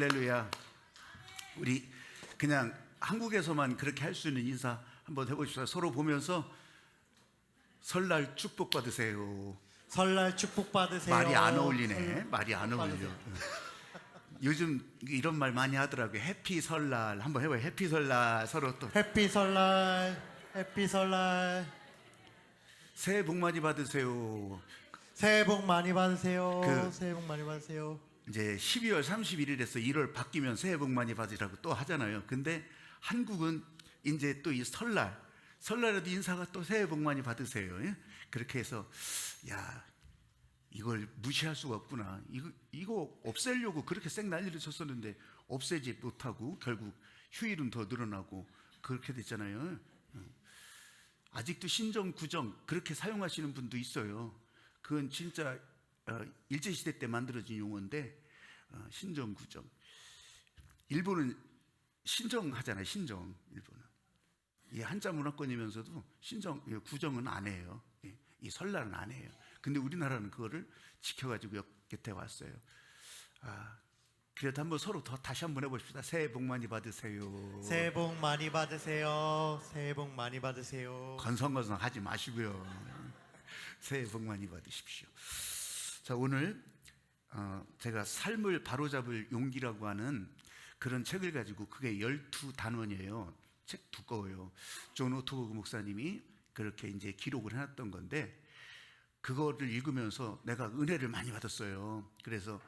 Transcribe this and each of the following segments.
할렐루야. 우리 그냥 한국에서만 그렇게 할 수 있는 인사 한번 해보십시다. 서로 보면서 설날 축복 받으세요. 설날 축복 받으세요. 말이 안 어울리네. 말이 안 어울려. 받으세요. 요즘 이런 말 많이 하더라고요. 해피 설날 한번 해봐요. 해피 설날. 서로 또 해피 설날, 해피 설날. 새해 복 많이 받으세요. 새해 복 많이 받으세요. 그- 새해 복 많이 받으세요. 이제 12월 31일에서 1월 바뀌면 새해 복 많이 받으라고 또 하잖아요. 근데 한국은 이제 또 이 설날에도 인사가 또 새해 복 많이 받으세요. 예? 그렇게 해서 야, 이걸 무시할 수가 없구나. 이거 없애려고 그렇게 쌩 난리를 쳤었는데 없애지 못하고 결국 휴일은 더 늘어나고 그렇게 됐잖아요. 아직도 신정, 구정 그렇게 사용하시는 분도 있어요. 그건 진짜 일제시대 때 만들어진 용어인데 신정, 구정. 일본은 신정하잖아요. 신정. 일본은 이 한자 문화권이면서도 신정, 구정은 안 해요. 이 설날은 안 해요. 근데 우리나라는 그거를 지켜가지고 여태 왔어요. 그래도 한번 서로 다시 한번 해봅시다. 새해 복 많이 받으세요. 새해 복 많이 받으세요. 새해 복 많이 받으세요. 건성건성 하지 마시고요. 새해 복 많이 받으십시오. 자, 오늘 제가 삶을 바로잡을 용기라고 하는 그런 책을 가지고 그게 12단원이에요. 책 두꺼워요. 존 오토버그 목사님이 그렇게 이제 기록을 해놨던 건데 그거를 읽으면서 내가 은혜를 많이 받았어요. 그래서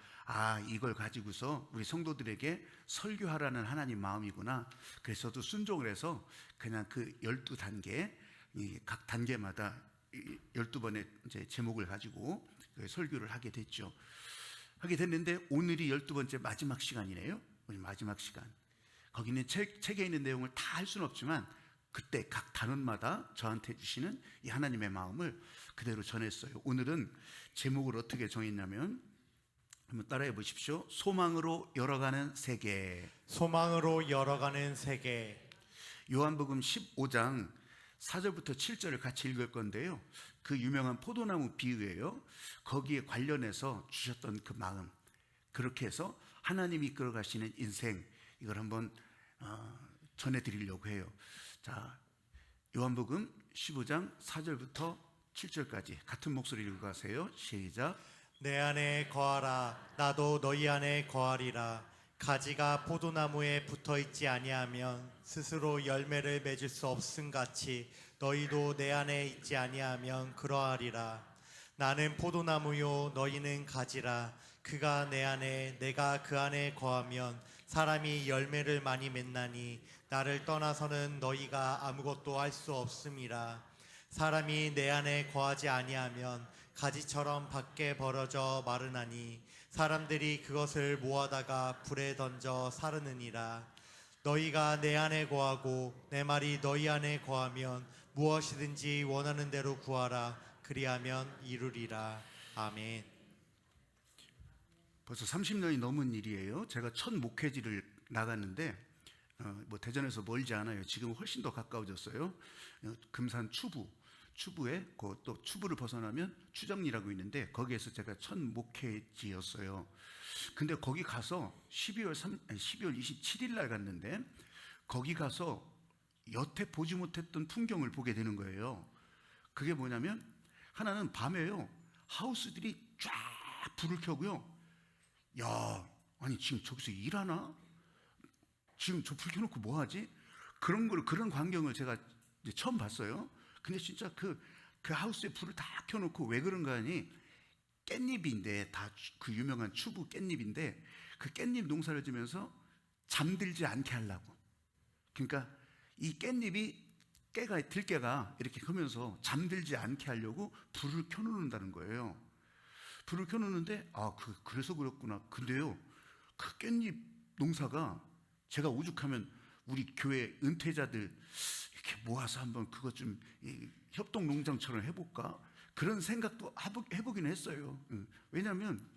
이걸 가지고서 우리 성도들에게 설교하라는 하나님 마음이구나. 그래서 저도 순종을 해서 그냥 그 12단계 각 단계마다 12번의 이제 제목을 가지고 설교를 하게 됐죠. 하게 됐는데 오늘이 12번째 마지막 시간이네요. 오늘 마지막 시간. 거기는 책에 있는 내용을 다 할 수는 없지만 그때 각 단원마다 저한테 주시는 이 하나님의 마음을 그대로 전했어요. 오늘은 제목을 어떻게 정했냐면 한번 따라해 보십시오. 소망으로 열어가는 세계. 소망으로 열어가는 세계. 요한복음 15장 4절부터 7절을 같이 읽을 건데요. 그 유명한 포도나무 비유예요. 거기에 관련해서 주셨던 그 마음, 그렇게 해서 하나님이 이끌어 가시는 인생, 이걸 한번 전해드리려고 해요. 자, 요한복음 15장 4절부터 7절까지 같은 목소리로 가세요. 시작. 내 안에 거하라. 나도 너희 안에 거하리라. 가지가 포도나무에 붙어있지 아니하면 스스로 열매를 맺을 수 없음같이 너희도 내 안에 있지 아니하면 그러하리라. 나는 포도나무요 너희는 가지라. 그가 내 안에 내가 그 안에 거하면 사람이 열매를 많이 맺나니 나를 떠나서는 너희가 아무것도 할 수 없음이라. 사람이 내 안에 거하지 아니하면 가지처럼 밖에 벌어져 마르나니 사람들이 그것을 모아다가 불에 던져 사르느니라. 너희가 내 안에 거하고 내 말이 너희 안에 거하면 무엇이든지 원하는 대로 구하라. 그리하면 이루리라. 아멘. 벌써 30년이 넘은 일이에요. 제가 첫 목회지를 나갔는데 뭐 대전에서 멀지 않아요. 지금 훨씬 더 가까워졌어요. 금산 추부에 또 추부를 벗어나면 추정리라고 있는데 거기에서 제가 첫 목회지였어요. 근데 거기 가서 12월 27일 날 갔는데 거기 가서 여태 보지 못했던 풍경을 보게 되는 거예요. 그게 뭐냐면 하나는 밤에요. 하우스들이 쫙 불을 켜고요. 야, 아니 지금 저기서 일하나? 지금 저 불 켜놓고 뭐 하지? 그런 광경을 제가 이제 처음 봤어요. 근데 진짜 그 하우스에 불을 다 켜놓고 왜 그런가 하니 깻잎인데 다 그 유명한 추부 깻잎인데 그 깻잎 농사를 지면서 잠들지 않게 하려고. 그러니까 이 깻잎이 들깨가 이렇게 크면서 잠들지 않게 하려고 불을 켜놓는다는 거예요. 불을 켜놓는데 그래서 그렇구나. 근데요 그 깻잎 농사가 제가 오죽하면 우리 교회 은퇴자들 이렇게 모아서 한번 그것 좀 협동농장처럼 해볼까 그런 생각도 해보긴 했어요. 왜냐하면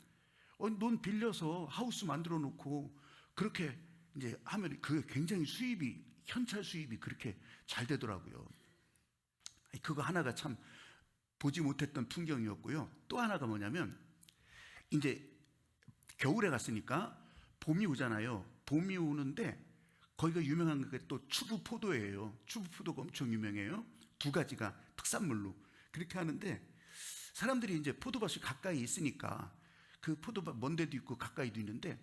돈 빌려서 하우스 만들어 놓고 그렇게 이제 하면 그게 굉장히 현찰 수입이 그렇게 잘 되더라고요. 그거 하나가 참 보지 못했던 풍경이었고요. 또 하나가 뭐냐면 이제 겨울에 갔으니까 봄이 오잖아요. 봄이 오는데 거기가 유명한 게 또 추부 포도예요. 추부 포도가 엄청 유명해요. 두 가지가 특산물로 그렇게 하는데, 사람들이 이제 포도밭이 가까이 있으니까 그 포도밭 먼 데도 있고 가까이도 있는데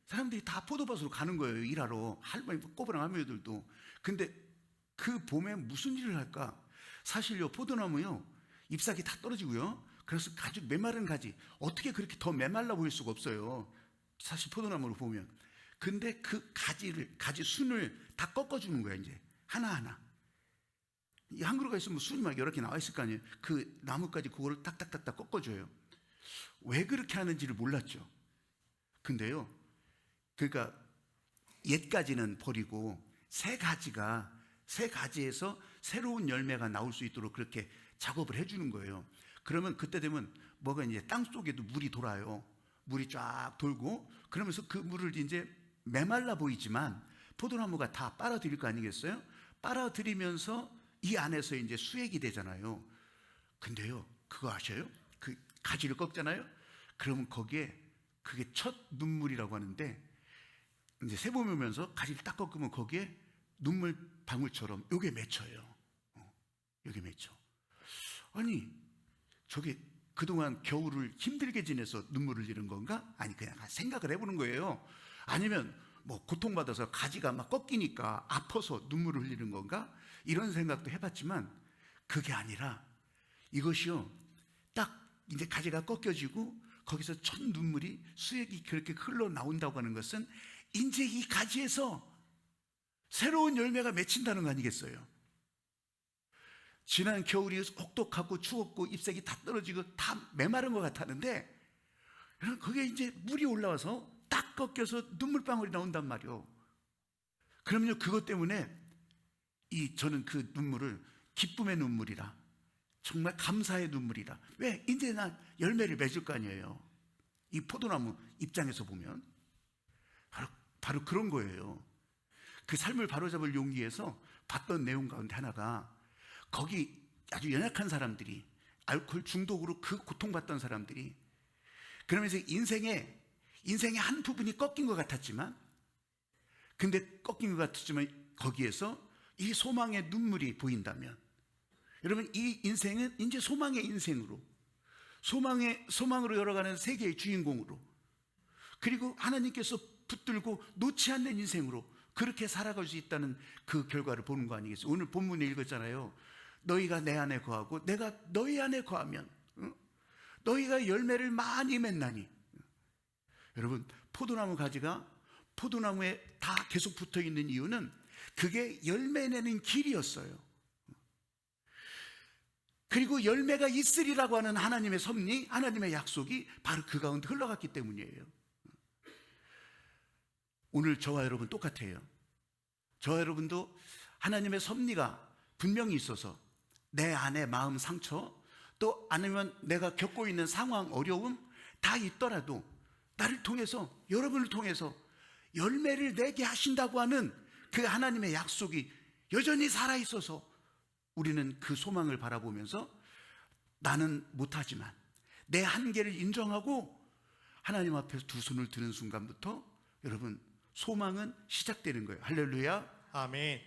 사람들이 다 포도밭으로 가는 거예요. 일하러. 할머니 꼬부랑 할머니들도. 근데 그 봄에 무슨 일을 할까? 사실요, 포도나무요, 잎사귀 다 떨어지고요, 그래서 아주 메마른 가지, 어떻게 그렇게 더 메말라 보일 수가 없어요, 사실 포도나무를 보면. 근데 그 가지 순을 다 꺾어주는 거야, 이제 하나하나. 이 한 그루가 있으면 순이 막 여러 개 나와 있을 거 아니에요. 그 나무까지 그거를 딱딱딱딱 꺾어줘요. 왜 그렇게 하는지를 몰랐죠. 근데요, 그러니까 옛가지는 버리고 새 가지에서 새로운 열매가 나올 수 있도록 그렇게 작업을 해주는 거예요. 그러면 그때 되면 뭐가 이제 땅 속에도 물이 돌아요. 물이 쫙 돌고, 그러면서 그 물을 이제 메말라 보이지만 포도나무가 다 빨아들일 거 아니겠어요? 빨아들이면서 이 안에서 이제 수액이 되잖아요. 근데요, 그거 아셔요? 그 가지를 꺾잖아요. 그러면 거기에 그게 첫 눈물이라고 하는데, 이제 새봄이 오면서 가지를 딱 꺾으면 거기에 눈물 방울처럼 요게 맺혀요. 요게 맺혀. 아니, 저게 그동안 겨울을 힘들게 지내서 눈물을 흘리는 건가? 아니, 그냥 생각을 해보는 거예요. 아니면 뭐 고통받아서 가지가 막 꺾이니까 아파서 눈물을 흘리는 건가? 이런 생각도 해봤지만 그게 아니라, 이것이요, 딱 이제 가지가 꺾여지고 거기서 첫 눈물이, 수액이 그렇게 흘러나온다고 하는 것은 이제 이 가지에서 새로운 열매가 맺힌다는 거 아니겠어요? 지난 겨울이 혹독하고 추웠고 잎새기 다 떨어지고 다 메마른 것 같았는데, 여러분, 거기에 이제 물이 올라와서 딱 꺾여서 눈물방울이 나온단 말이요. 그러면요, 그것 때문에 저는 그 눈물을 기쁨의 눈물이라, 정말 감사의 눈물이라. 왜? 이제 난 열매를 맺을 거 아니에요. 이 포도나무 입장에서 보면 바로 그런 거예요. 그 삶을 바로잡을 용기에서 봤던 내용 가운데 하나가, 거기 아주 연약한 사람들이, 알코올 중독으로 그 고통받던 사람들이, 그러면서 인생의 한 부분이 꺾인 것 같았지만, 근데 꺾인 것 같았지만 거기에서 이 소망의 눈물이 보인다면, 여러분, 이 인생은 이제 소망의 인생으로, 소망으로 열어가는 세계의 주인공으로, 그리고 하나님께서 붙들고 놓지 않는 인생으로 그렇게 살아갈 수 있다는 그 결과를 보는 거 아니겠어요? 오늘 본문에 읽었잖아요. 너희가 내 안에 거하고 내가 너희 안에 거하면 너희가 열매를 많이 맺나니. 여러분, 포도나무 가지가 포도나무에 다 계속 붙어 있는 이유는 그게 열매 내는 길이었어요. 그리고 열매가 있으리라고 하는 하나님의 섭리, 하나님의 약속이 바로 그 가운데 흘러갔기 때문이에요. 오늘 저와 여러분 똑같아요. 저와 여러분도 하나님의 섭리가 분명히 있어서 내 안에 마음 상처, 또 아니면 내가 겪고 있는 상황, 어려움 다 있더라도 나를 통해서, 여러분을 통해서 열매를 내게 하신다고 하는 그 하나님의 약속이 여전히 살아있어서 우리는 그 소망을 바라보면서 나는 못하지만 내 한계를 인정하고 하나님 앞에서 두 손을 드는 순간부터 여러분, 소망은 시작되는 거예요. 할렐루야. 아멘.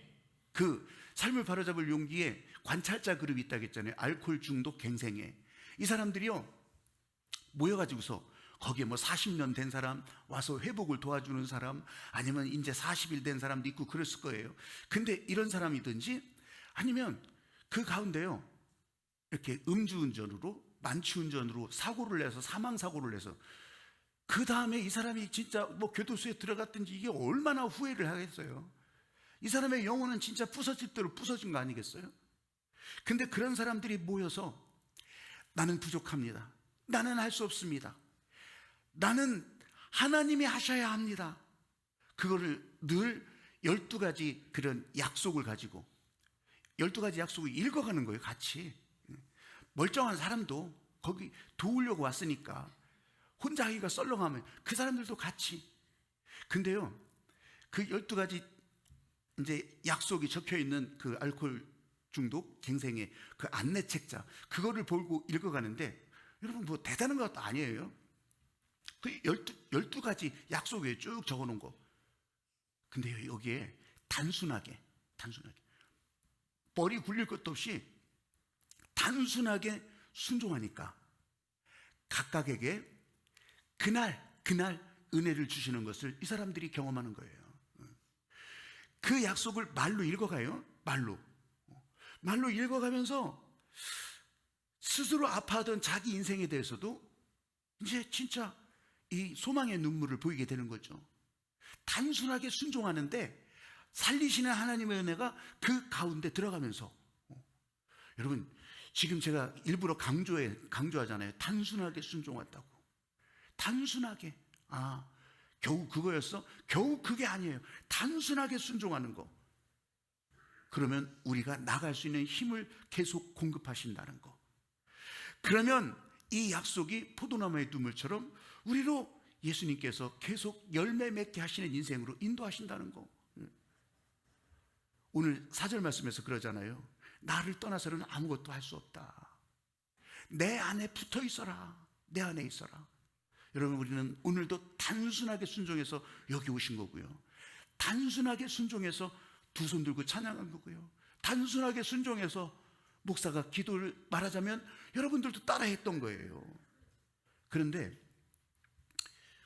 그 삶을 바로잡을 용기에 관찰자 그룹이 있다고 했잖아요. 알코올 중독 갱생회. 이 사람들이요, 모여가지고서 거기에 뭐 40년 된 사람, 와서 회복을 도와주는 사람, 아니면 이제 40일 된 사람도 있고 그랬을 거예요. 근데 이런 사람이든지 아니면 그 가운데요, 이렇게 음주운전으로, 만취운전으로 사고를 내서, 사망사고를 내서, 그 다음에 이 사람이 진짜 뭐 교도소에 들어갔든지 이게 얼마나 후회를 하겠어요. 이 사람의 영혼은 진짜 부서질 대로 부서진 거 아니겠어요? 근데 그런 사람들이 모여서 나는 부족합니다. 나는 할 수 없습니다. 나는 하나님이 하셔야 합니다. 그거를 늘 12가지 그런 약속을 가지고 12가지 약속을 읽어가는 거예요, 같이. 멀쩡한 사람도 거기 도우려고 왔으니까 혼자 하기가 썰렁하면 그 사람들도 같이. 근데요, 그 12가지 이제 약속이 적혀 있는 그 알코올 중독 갱생의 그 안내 책자, 그거를 보고 읽어가는데, 여러분 뭐 대단한 것도 아니에요. 그 12가지 약속에 쭉 적어놓은 거. 근데 여기에 단순하게 머리 굴릴 것도 없이 단순하게 순종하니까 각각에게 그날 은혜를 주시는 것을 이 사람들이 경험하는 거예요. 그 약속을 말로 읽어가요. 말로 읽어가면서 스스로 아파하던 자기 인생에 대해서도 이제 진짜 이 소망의 눈물을 보이게 되는 거죠. 단순하게 순종하는데 살리시는 하나님의 은혜가 그 가운데 들어가면서, 여러분 지금 제가 일부러 강조하잖아요. 단순하게 순종한다고. 단순하게. 겨우 그거였어? 겨우 그게 아니에요. 단순하게 순종하는 거. 그러면 우리가 나갈 수 있는 힘을 계속 공급하신다는 거. 그러면 이 약속이 포도나무의 눈물처럼 우리로 예수님께서 계속 열매 맺게 하시는 인생으로 인도하신다는 거. 오늘 4절 말씀에서 그러잖아요. 나를 떠나서는 아무것도 할 수 없다. 내 안에 붙어 있어라. 내 안에 있어라. 여러분, 우리는 오늘도 단순하게 순종해서 여기 오신 거고요. 단순하게 순종해서 두 손 들고 찬양한 거고요. 단순하게 순종해서 목사가 기도를 말하자면 여러분들도 따라했던 거예요. 그런데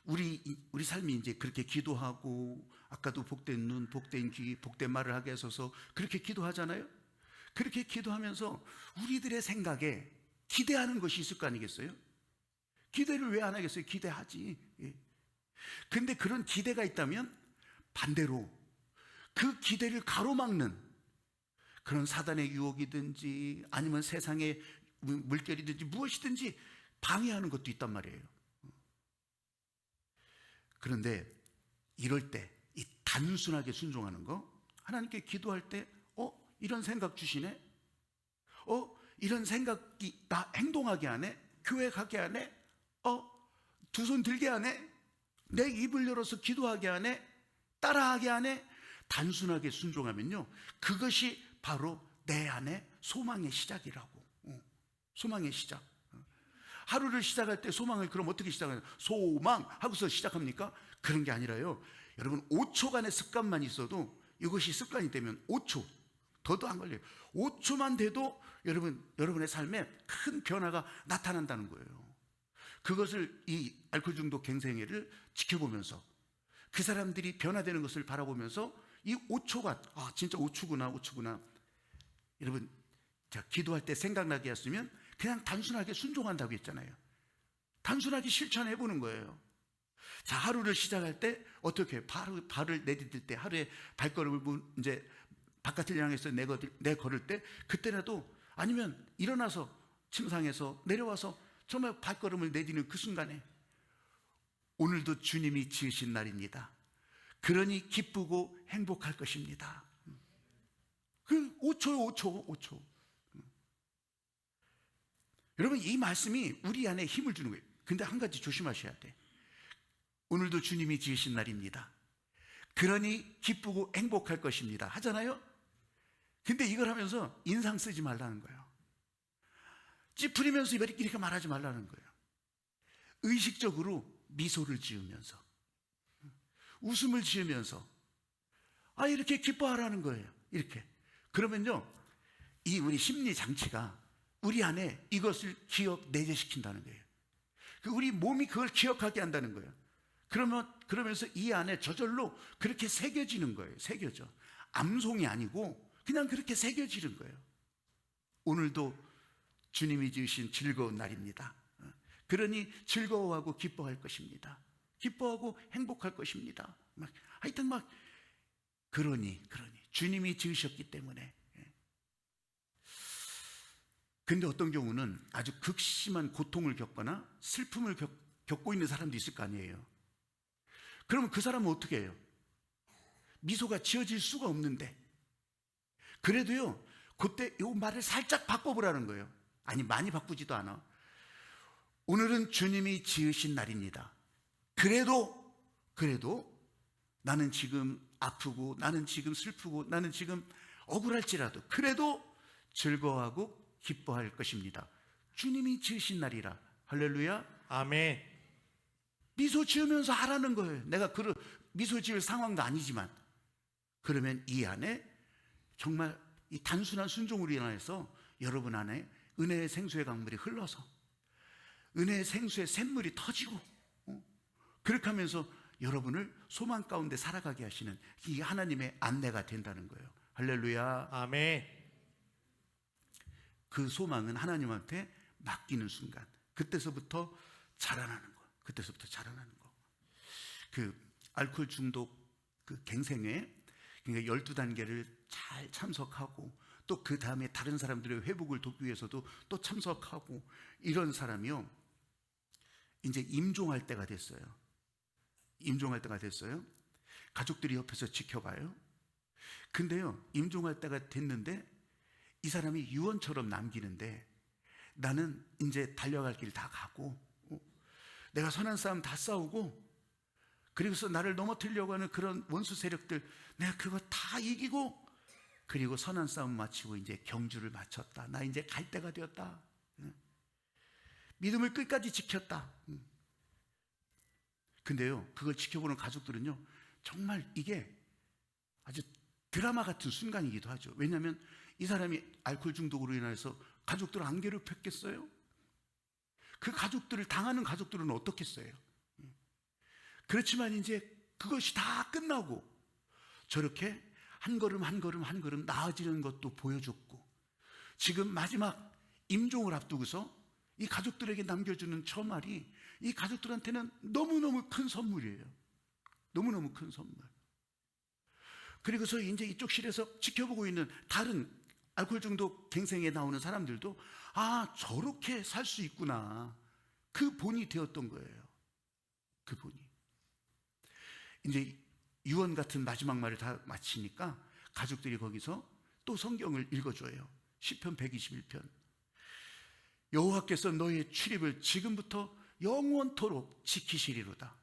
우리 삶이 이제 그렇게 기도하고, 아까도 복된 눈, 복된 귀, 복된 말을 하게 해서서 그렇게 기도하잖아요. 그렇게 기도하면서 우리들의 생각에 기대하는 것이 있을 거 아니겠어요? 기대를 왜 안 하겠어요? 기대하지. 근데 그런 기대가 있다면 반대로 그 기대를 가로막는 그런 사단의 유혹이든지 아니면 세상의 물결이든지 무엇이든지 방해하는 것도 있단 말이에요. 그런데 이럴 때 이 단순하게 순종하는 거, 하나님께 기도할 때 이런 생각 주시네? 이런 생각이 나 행동하게 하네? 교회 가게 하네? 두 손 들게 하네? 내 입을 열어서 기도하게 하네? 따라하게 하네? 단순하게 순종하면요, 그것이 바로 내 안에 소망의 시작이라고. 소망의 시작. 하루를 시작할 때 소망을 그럼 어떻게 시작하냐? 소망 하고서 시작합니까? 그런 게 아니라요, 여러분 5초간의 습관만 있어도, 이것이 습관이 되면 5초, 더도 안 걸려요. 5초만 돼도 여러분의 삶에 큰 변화가 나타난다는 거예요. 그것을, 이 알코올 중독 갱생회를 지켜보면서 그 사람들이 변화되는 것을 바라보면서 이 5초간, 진짜 5초구나. 여러분, 자, 기도할 때 생각나게 했으면 그냥 단순하게 순종한다고 했잖아요. 단순하게 실천해 보는 거예요. 자, 하루를 시작할 때 어떻게 발을 내디딜 때, 하루에 발걸음을 이제 바깥을 향해서 내걸을 때, 그때라도, 아니면 일어나서 침상에서 내려와서 정말 발걸음을 내디는 그 순간에 오늘도 주님이 지으신 날입니다. 그러니 기쁘고 행복할 것입니다. 그 5초. 여러분, 이 말씀이 우리 안에 힘을 주는 거예요. 근데 한 가지 조심하셔야 돼. 오늘도 주님이 지으신 날입니다. 그러니 기쁘고 행복할 것입니다. 하잖아요? 근데 이걸 하면서 인상 쓰지 말라는 거예요. 찌푸리면서 이렇게 말하지 말라는 거예요. 의식적으로 미소를 지으면서, 웃음을 지으면서, 이렇게 기뻐하라는 거예요. 이렇게. 그러면요, 이 우리 심리 장치가 우리 안에 이것을 내재시킨다는 거예요. 우리 몸이 그걸 기억하게 한다는 거예요. 그러면서 이 안에 저절로 그렇게 새겨지는 거예요. 새겨져. 암송이 아니고 그냥 그렇게 새겨지는 거예요. 오늘도 주님이 지으신 즐거운 날입니다. 그러니 즐거워하고 기뻐할 것입니다. 기뻐하고 행복할 것입니다. 하여튼 그러니 주님이 지으셨기 때문에. 근데 어떤 경우는 아주 극심한 고통을 겪거나 슬픔을 겪고 있는 사람도 있을 거 아니에요. 그러면 그 사람은 어떻게 해요? 미소가 지어질 수가 없는데, 그래도요, 그때 이 말을 살짝 바꿔보라는 거예요. 아니, 많이 바꾸지도 않아. 오늘은 주님이 지으신 날입니다. 그래도 나는 지금 아프고, 나는 지금 슬프고, 나는 지금 억울할지라도 그래도 즐거워하고 기뻐할 것입니다. 주님이 지으신 날이라. 할렐루야. 아멘. 미소 지으면서 하라는 거예요. 내가 그 미소 지을 상황도 아니지만. 그러면 이 안에 정말 이 단순한 순종으로 인해서 여러분 안에 은혜의 생수의 강물이 흘러서 은혜의 생수의 샘물이 터지고 그렇게 하면서 여러분을 소망 가운데 살아가게 하시는 이 하나님의 안내가 된다는 거예요. 할렐루야. 아멘. 그 소망은 하나님한테 맡기는 순간 그때서부터 자라나는 거. 그때서부터 자라나는 거. 그 알코올 중독 그 갱생회 그러니까 12단계를 잘 참석하고 또 그 다음에 다른 사람들의 회복을 돕기 위해서도 또 참석하고 이런 사람이요 이제 임종할 때가 됐어요. 임종할 때가 됐어요. 가족들이 옆에서 지켜봐요. 근데요 임종할 때가 됐는데 이 사람이 유언처럼 남기는데 나는 이제 달려갈 길 다 가고 내가 선한 싸움 다 싸우고 그리고서 나를 넘어뜨리려고 하는 그런 원수 세력들 내가 그거 다 이기고 그리고 선한 싸움 마치고 이제 경주를 마쳤다. 나 이제 갈 때가 되었다. 믿음을 끝까지 지켰다. 근데요 그걸 지켜보는 가족들은요 정말 이게 아주 드라마 같은 순간이기도 하죠. 왜냐하면 이 사람이 알코올 중독으로 인해서 가족들을 안 괴롭혔겠어요? 그 가족들을 당하는 가족들은 어떻겠어요? 그렇지만 이제 그것이 다 끝나고 저렇게 한 걸음 한 걸음 한 걸음 나아지는 것도 보여줬고 지금 마지막 임종을 앞두고서 이 가족들에게 남겨주는 저 말이 이 가족들한테는 너무너무 큰 선물이에요. 너무너무 큰 선물. 그리고서 이제 이쪽 실에서 지켜보고 있는 다른 알코올 중독 갱생에 나오는 사람들도 아 저렇게 살 수 있구나. 그 본이 되었던 거예요. 그 본이. 이제 유언 같은 마지막 말을 다 마치니까 가족들이 거기서 또 성경을 읽어줘요. 시편 121편. 여호와께서 너희의 출입을 지금부터 영원토록 지키시리로다.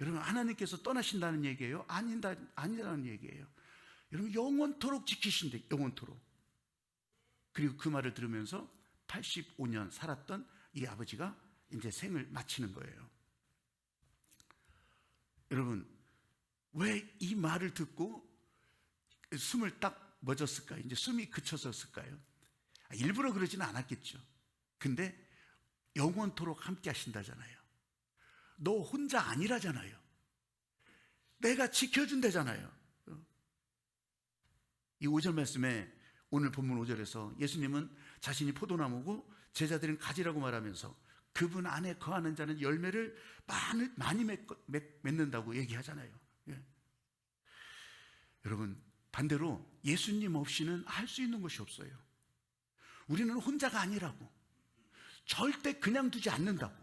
여러분 하나님께서 떠나신다는 얘기예요? 아니라는 얘기예요. 여러분 영원토록 지키신대. 영원토록. 그리고 그 말을 들으면서 85년 살았던 이 아버지가 이제 생을 마치는 거예요. 여러분 왜 이 말을 듣고 숨을 딱 멎었을까요? 이제 숨이 그쳐졌을까요? 일부러 그러지는 않았겠죠. 근데 영원토록 함께 하신다잖아요. 너 혼자 아니라잖아요. 내가 지켜준다잖아요. 이 5절 말씀에 오늘 본문 5절에서 예수님은 자신이 포도나무고 제자들은 가지라고 말하면서 그분 안에 거하는 자는 열매를 많이 맺는다고 얘기하잖아요. 예. 여러분 반대로 예수님 없이는 할 수 있는 것이 없어요. 우리는 혼자가 아니라고. 절대 그냥 두지 않는다고.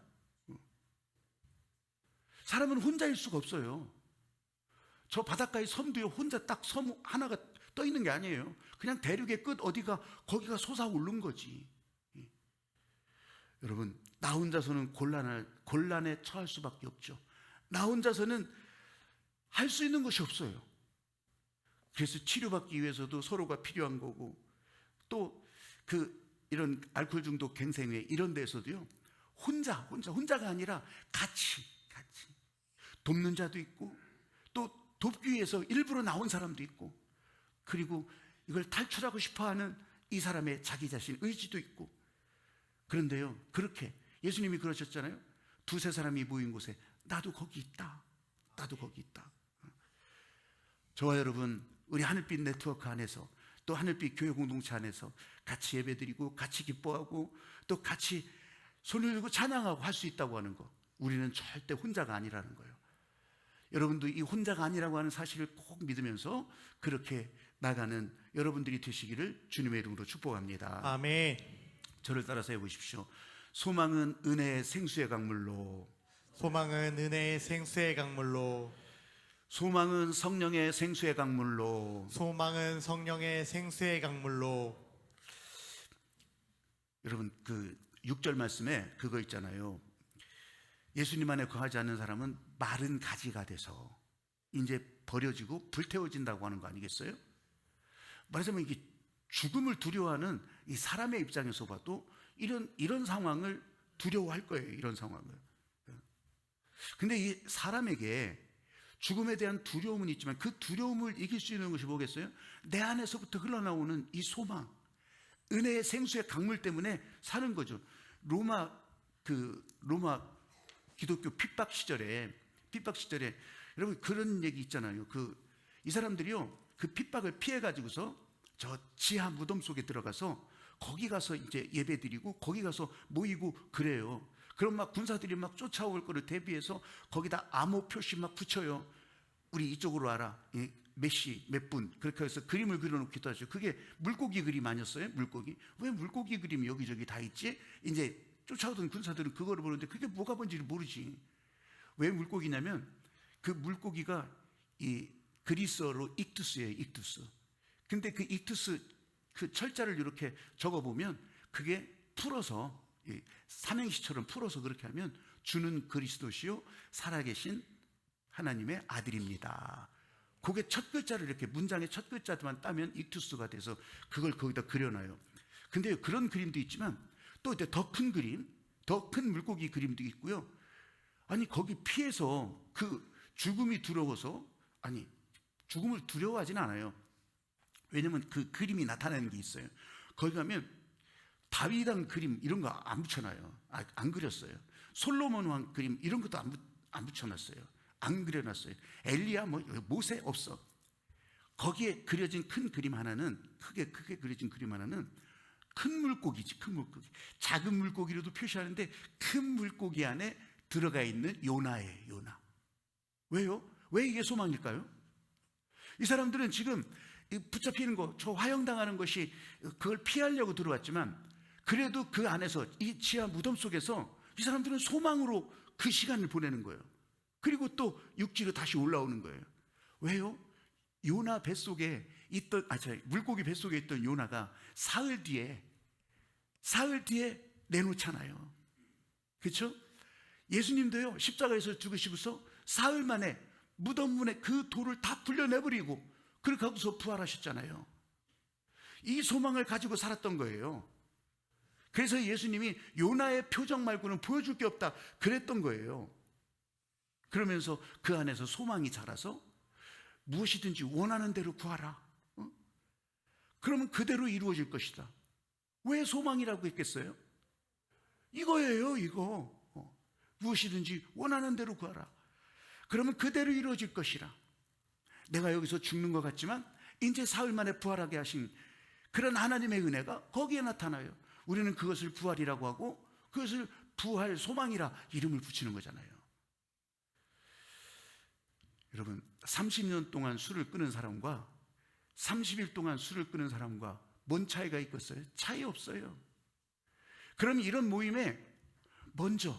사람은 혼자일 수가 없어요. 저 바닷가의 섬도요 혼자 딱 섬 하나가 떠 있는 게 아니에요. 그냥 대륙의 끝 어디가 거기가 솟아오른 거지. 여러분 나 혼자서는 곤란에 처할 수밖에 없죠. 나 혼자서는 할 수 있는 것이 없어요. 그래서 치료받기 위해서도 서로가 필요한 거고 또 이런 알코올 중독 갱생회 이런 데서도요 혼자가 아니라 같이 돕는 자도 있고 또 돕기 위해서 일부러 나온 사람도 있고 그리고 이걸 탈출하고 싶어하는 이 사람의 자기 자신 의지도 있고 그런데요 그렇게 예수님이 그러셨잖아요. 두세 사람이 모인 곳에 나도 거기 있다. 나도 거기 있다. 저와 여러분 우리 하늘빛 네트워크 안에서 또 하늘빛 교회 공동체 안에서 같이 예배드리고 같이 기뻐하고 또 같이 손을 들고 찬양하고 할 수 있다고 하는 거 우리는 절대 혼자가 아니라는 거예요. 여러분도 이 혼자가 아니라고 하는 사실을 꼭 믿으면서 그렇게 나가는 여러분들이 되시기를 주님의 이름으로 축복합니다. 아멘. 저를 따라서 해보십시오. 소망은 은혜의 생수의 강물로, 소망은 은혜의 생수의 강물로, 소망은 성령의 생수의 강물로. 소망은 성령의 생수의 강물로. 여러분 그 6절 말씀에 그거 있잖아요. 예수님 안에 거하지 않는 사람은 마른 가지가 돼서 이제 버려지고 불태워진다고 하는 거 아니겠어요? 말하자면 이게 죽음을 두려워하는 이 사람의 입장에서 봐도 이런 상황을 두려워할 거예요. 이런 상황을. 근데 이 사람에게 죽음에 대한 두려움은 있지만 그 두려움을 이길 수 있는 것이 뭐겠어요? 내 안에서부터 흘러나오는 이 소망, 은혜의 생수의 강물 때문에 사는 거죠. 로마 기독교 핍박 시절에 여러분 그런 얘기 있잖아요. 이 사람들이요, 그 핍박을 피해 가지고서 저 지하 무덤 속에 들어가서 거기 가서 이제 예배드리고 거기 가서 모이고 그래요. 그럼 막 군사들이 막 쫓아올 거를 대비해서 거기다 암호 표시 막 붙여요. 우리 이쪽으로 와라. 몇 시, 몇 분. 그렇게 해서 그림을 그려놓기도 하죠. 그게 물고기 그림 아니었어요? 물고기. 왜 물고기 그림이 여기저기 다 있지? 이제 쫓아오던 군사들은 그거를 보는데 그게 뭐가 뭔지를 모르지. 왜 물고기냐면 그 물고기가 이 그리스어로 익투스예요. 익투스. 근데 그 익투스 그 철자를 이렇게 적어보면 그게 풀어서 삼행시처럼 풀어서 그렇게 하면 주는 그리스도시요 살아계신 하나님의 아들입니다. 그게 첫 글자를 이렇게 문장의 첫 글자만 따면 익투스가 돼서 그걸 거기다 그려놔요. 근데 그런 그림도 있지만 또 더 큰 그림, 더 큰 물고기 그림도 있고요. 아니 거기 피해서 그 죽음이 두려워서, 아니 죽음을 두려워하진 않아요. 왜냐면 그 그림이 나타나는 게 있어요. 거기 가면 다윗왕 그림 이런 거 안 붙여놔요. 안 그렸어요. 솔로몬 왕 그림 이런 것도 안 붙여놨어요. 안 그려놨어요. 엘리야 모세 없어. 거기에 그려진 큰 그림 하나는 크게 그려진 그림 하나는 큰 물고기지. 큰 물고기. 작은 물고기로도 표시하는데 큰 물고기 안에 들어가 있는 요나예요. 요나. 왜요? 왜 이게 소망일까요? 이 사람들은 지금 붙잡히는 거, 저 화형당하는 것이 그걸 피하려고 들어왔지만 그래도 그 안에서 이 지하 무덤 속에서 이 사람들은 소망으로 그 시간을 보내는 거예요. 그리고 또 육지로 다시 올라오는 거예요. 왜요? 요나 뱃속에 있던 물고기 뱃속에 있던 요나가 사흘 뒤에 내놓잖아요. 그렇죠? 예수님도요, 십자가에서 죽으시고서 사흘 만에 무덤 문에 그 돌을 다 풀려내버리고 그렇게 하고서 부활하셨잖아요. 이 소망을 가지고 살았던 거예요. 그래서 예수님이 요나의 표정 말고는 보여줄 게 없다 그랬던 거예요. 그러면서 그 안에서 소망이 자라서 무엇이든지 원하는 대로 구하라. 그러면 그대로 이루어질 것이다. 왜 소망이라고 했겠어요? 이거예요, 이거. 무엇이든지 원하는 대로 구하라. 그러면 그대로 이루어질 것이라. 내가 여기서 죽는 것 같지만 이제 사흘 만에 부활하게 하신 그런 하나님의 은혜가 거기에 나타나요. 우리는 그것을 부활이라고 하고 그것을 부활 소망이라 이름을 붙이는 거잖아요. 여러분, 30년 동안 술을 끊은 사람과 30일 동안 술을 끊은 사람과 뭔 차이가 있겠어요? 차이 없어요. 그럼 이런 모임에 먼저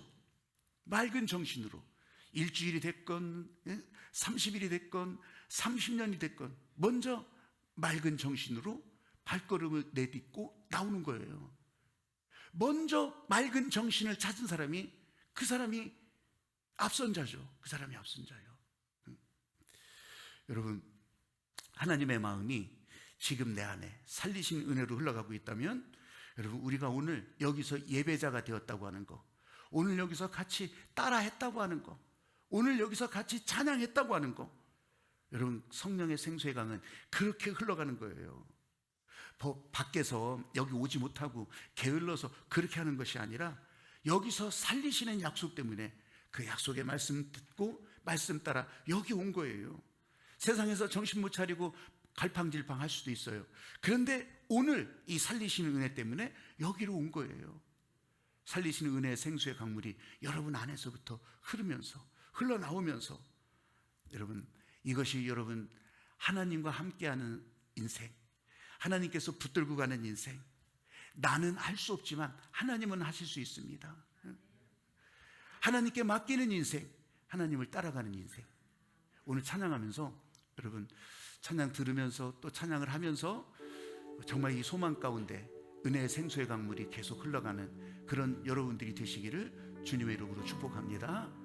맑은 정신으로 일주일이 됐건 30일이 됐건 30년이 됐건 먼저 맑은 정신으로 발걸음을 내딛고 나오는 거예요. 먼저 맑은 정신을 찾은 사람이 그 사람이 앞선 자죠. 그 사람이 앞선 자예요. 여러분, 하나님의 마음이 지금 내 안에 살리신 은혜로 흘러가고 있다면 여러분, 우리가 오늘 여기서 예배자가 되었다고 하는 거, 오늘 여기서 같이 따라했다고 하는 거, 오늘 여기서 같이 찬양했다고 하는 거, 여러분, 성령의 생수의 강은 그렇게 흘러가는 거예요. 밖에서 여기 오지 못하고 게을러서 그렇게 하는 것이 아니라 여기서 살리시는 약속 때문에 그 약속의 말씀 듣고 말씀 따라 여기 온 거예요. 세상에서 정신 못 차리고 갈팡질팡 할 수도 있어요. 그런데 오늘 이 살리시는 은혜 때문에 여기로 온 거예요. 살리시는 은혜의 생수의 강물이 여러분 안에서부터 흐르면서 흘러나오면서 여러분, 이것이 여러분 하나님과 함께하는 인생, 하나님께서 붙들고 가는 인생, 나는 할 수 없지만 하나님은 하실 수 있습니다. 하나님께 맡기는 인생, 하나님을 따라가는 인생. 오늘 찬양하면서 여러분 찬양 들으면서 또 찬양을 하면서 정말 이 소망 가운데 은혜의 생수의 강물이 계속 흘러가는 그런 여러분들이 되시기를 주님의 이름으로 축복합니다.